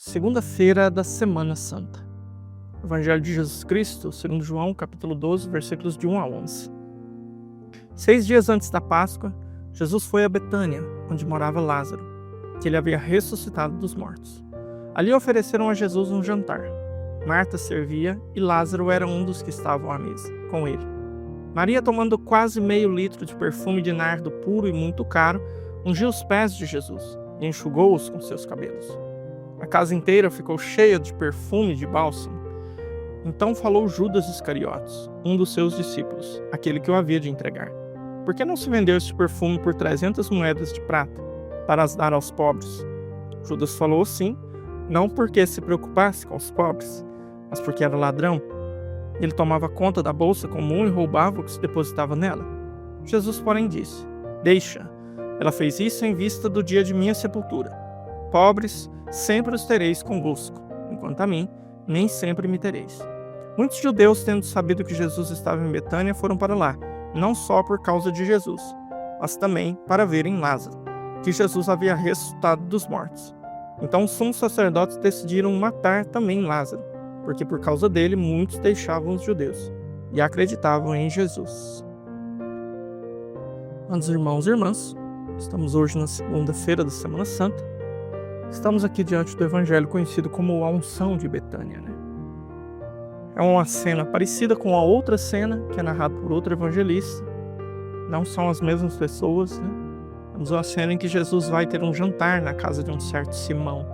Segunda-feira da Semana Santa. Evangelho de Jesus Cristo, segundo João, capítulo 12, versículos de 1 a 11. 6 dias antes da Páscoa, Jesus foi a Betânia, onde morava Lázaro, que ele havia ressuscitado dos mortos. Ali ofereceram a Jesus um jantar. Marta servia e Lázaro era um dos que estavam à mesa, com ele. Maria, tomando quase meio litro de perfume de nardo puro e muito caro, ungiu os pés de Jesus e enxugou-os com seus cabelos. A casa inteira ficou cheia de perfume de bálsamo. Então falou Judas Iscariotes, um dos seus discípulos, aquele que o havia de entregar. Por que não se vendeu este perfume por 300 moedas de prata, para as dar aos pobres? Judas falou assim, não porque se preocupasse com os pobres, mas porque era ladrão. Ele tomava conta da bolsa comum e roubava o que se depositava nela. Jesus, porém, disse, deixa, ela fez isso em vista do dia de minha sepultura. Pobres sempre os tereis convosco, enquanto a mim, nem sempre me tereis. Muitos judeus, tendo sabido que Jesus estava em Betânia, foram para lá, não só por causa de Jesus, mas também para verem Lázaro, que Jesus havia ressuscitado dos mortos. Então os sumos sacerdotes decidiram matar também Lázaro, porque por causa dele muitos deixavam os judeus e acreditavam em Jesus. Amados irmãos e irmãs, estamos hoje na segunda-feira da Semana Santa. Estamos aqui diante do evangelho conhecido como a unção de Betânia, né? É uma cena parecida com a outra cena que é narrada por outro evangelista. Não são as mesmas pessoas, né? Temos uma cena em que Jesus vai ter um jantar na casa de um certo Simão.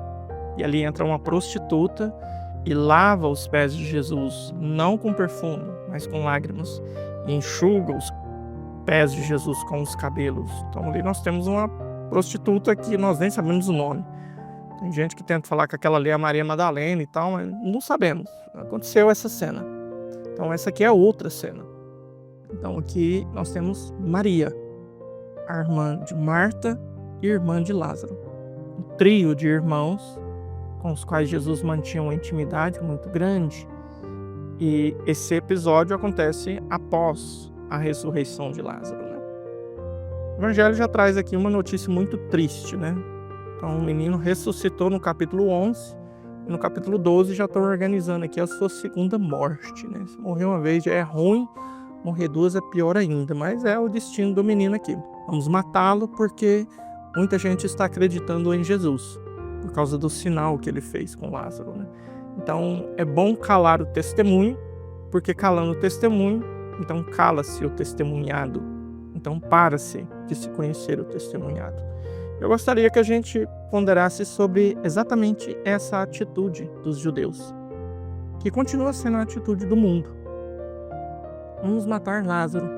E ali entra uma prostituta e lava os pés de Jesus, não com perfume, mas com lágrimas, e enxuga os pés de Jesus com os cabelos. Então ali nós temos uma prostituta que nós nem sabemos o nome. Tem gente que tenta falar que aquela ali é a Maria Madalena e tal, mas não sabemos. Aconteceu essa cena. Então essa aqui é outra cena. Então aqui nós temos Maria, a irmã de Marta e irmã de Lázaro. Um trio de irmãos com os quais Jesus mantinha uma intimidade muito grande. E esse episódio acontece após a ressurreição de Lázaro, né? O Evangelho já traz aqui uma notícia muito triste, né? Então o menino ressuscitou no capítulo 11 e no capítulo 12 já estão organizando aqui a sua segunda morte, né? Se morrer uma vez já é ruim, morrer duas é pior ainda, mas é o destino do menino aqui. Vamos matá-lo porque muita gente está acreditando em Jesus, por causa do sinal que ele fez com Lázaro, né? Então é bom calar o testemunho, porque calando o testemunho, então cala-se o testemunhado, então para-se de se conhecer o testemunhado. Eu gostaria que a gente ponderasse sobre exatamente essa atitude dos judeus, que continua sendo a atitude do mundo. Vamos matar Lázaro,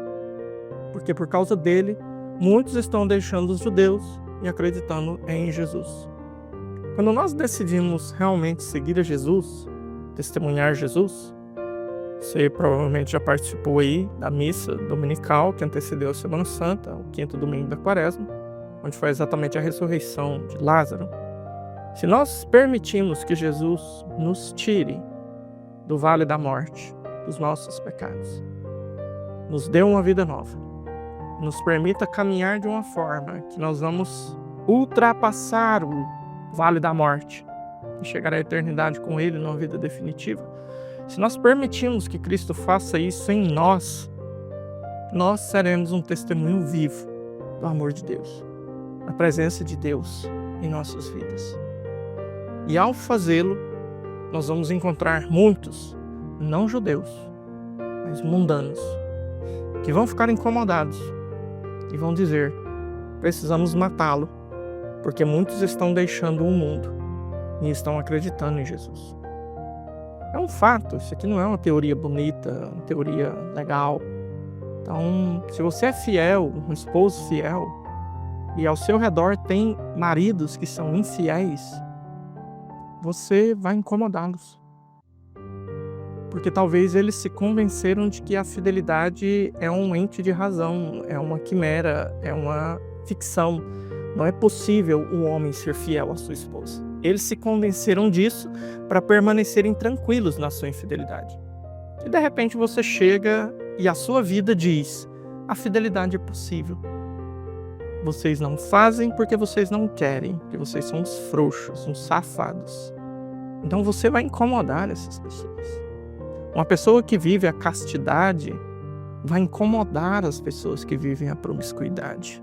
porque por causa dele, muitos estão deixando os judeus e acreditando em Jesus. Quando nós decidimos realmente seguir a Jesus, testemunhar Jesus, você provavelmente já participou aí da missa dominical que antecedeu a Semana Santa, o quinto domingo da Quaresma, onde foi exatamente a ressurreição de Lázaro. Se nós permitirmos que Jesus nos tire do vale da morte, dos nossos pecados, nos dê uma vida nova, nos permita caminhar de uma forma que nós vamos ultrapassar o vale da morte e chegar à eternidade com Ele numa vida definitiva, se nós permitirmos que Cristo faça isso em nós, nós seremos um testemunho vivo do amor de Deus, da presença de Deus em nossas vidas. E ao fazê-lo, nós vamos encontrar muitos, não judeus, mas mundanos, que vão ficar incomodados e vão dizer, precisamos matá-lo, porque muitos estão deixando o mundo e estão acreditando em Jesus. É um fato, isso aqui não é uma teoria bonita, uma teoria legal. Então, se você é fiel, um esposo fiel, e ao seu redor tem maridos que são infiéis, você vai incomodá-los. Porque talvez eles se convenceram de que a fidelidade é um ente de razão, é uma quimera, é uma ficção. Não é possível um homem ser fiel à sua esposa. Eles se convenceram disso para permanecerem tranquilos na sua infidelidade. E de repente você chega e a sua vida diz, a fidelidade é possível. Vocês não fazem porque vocês não querem, porque vocês são uns frouxos, uns safados. Então você vai incomodar essas pessoas. Uma pessoa que vive a castidade vai incomodar as pessoas que vivem a promiscuidade.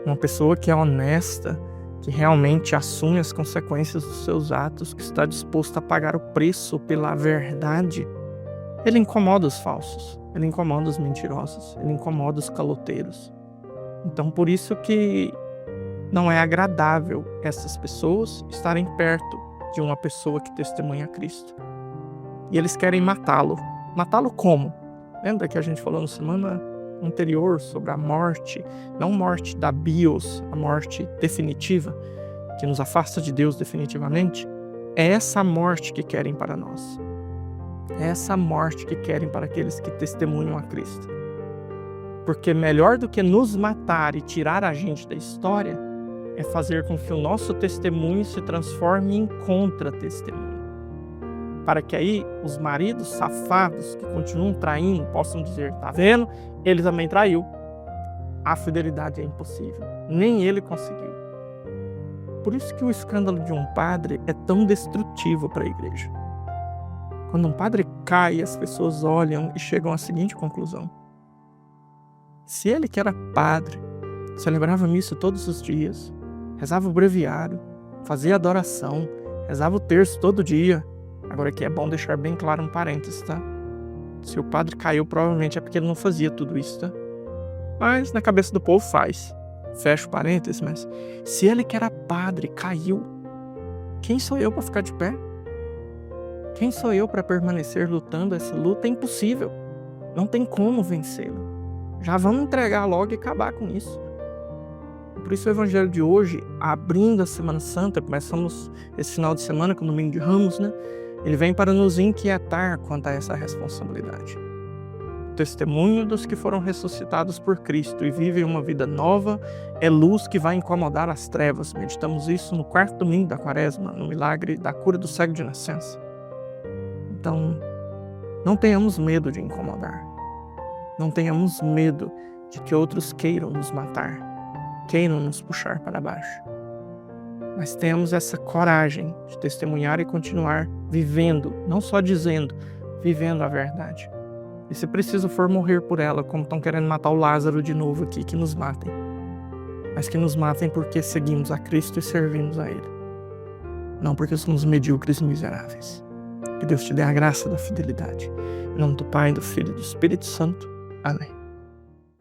Uma pessoa que é honesta, que realmente assume as consequências dos seus atos, que está disposto a pagar o preço pela verdade, ele incomoda os falsos, ele incomoda os mentirosos, ele incomoda os caloteiros. Então por isso que não é agradável essas pessoas estarem perto de uma pessoa que testemunha Cristo. E eles querem matá-lo. Matá-lo como? Lembra que a gente falou na semana anterior sobre a morte, não morte da bios, a morte definitiva, que nos afasta de Deus definitivamente? É essa morte que querem para nós. É essa morte que querem para aqueles que testemunham a Cristo. Porque melhor do que nos matar e tirar a gente da história, é fazer com que o nosso testemunho se transforme em contra-testemunho. Para que aí os maridos safados que continuam traindo possam dizer, tá vendo? Ele também traiu. A fidelidade é impossível. Nem ele conseguiu. Por isso que o escândalo de um padre é tão destrutivo para a igreja. Quando um padre cai, as pessoas olham e chegam à seguinte conclusão. Se ele que era padre, celebrava a missa todos os dias, rezava o breviário, fazia adoração, rezava o terço todo dia. Agora aqui é bom deixar bem claro um parênteses, tá? Se o padre caiu, provavelmente é porque ele não fazia tudo isso, tá? Mas na cabeça do povo faz. Fecha o parênteses, mas se ele que era padre caiu, quem sou eu para ficar de pé? Quem sou eu para permanecer lutando? Essa luta é impossível. Não tem como vencê-la. Já vamos entregar logo e acabar com isso. Por isso o evangelho de hoje, abrindo a Semana Santa, começamos esse final de semana com o Domingo de Ramos, né? Ele vem para nos inquietar quanto a essa responsabilidade. O testemunho dos que foram ressuscitados por Cristo e vivem uma vida nova é luz que vai incomodar as trevas. Meditamos isso no 4º domingo da Quaresma, no milagre da cura do cego de nascença. Então, não tenhamos medo de incomodar. Não tenhamos medo de que outros queiram nos matar, queiram nos puxar para baixo. Mas temos essa coragem de testemunhar e continuar vivendo, não só dizendo, vivendo a verdade. E se preciso for morrer por ela, como estão querendo matar o Lázaro de novo aqui, que nos matem. Mas que nos matem porque seguimos a Cristo e servimos a Ele. Não porque somos medíocres e miseráveis. Que Deus te dê a graça da fidelidade. Em nome do Pai, do Filho e do Espírito Santo. Amém.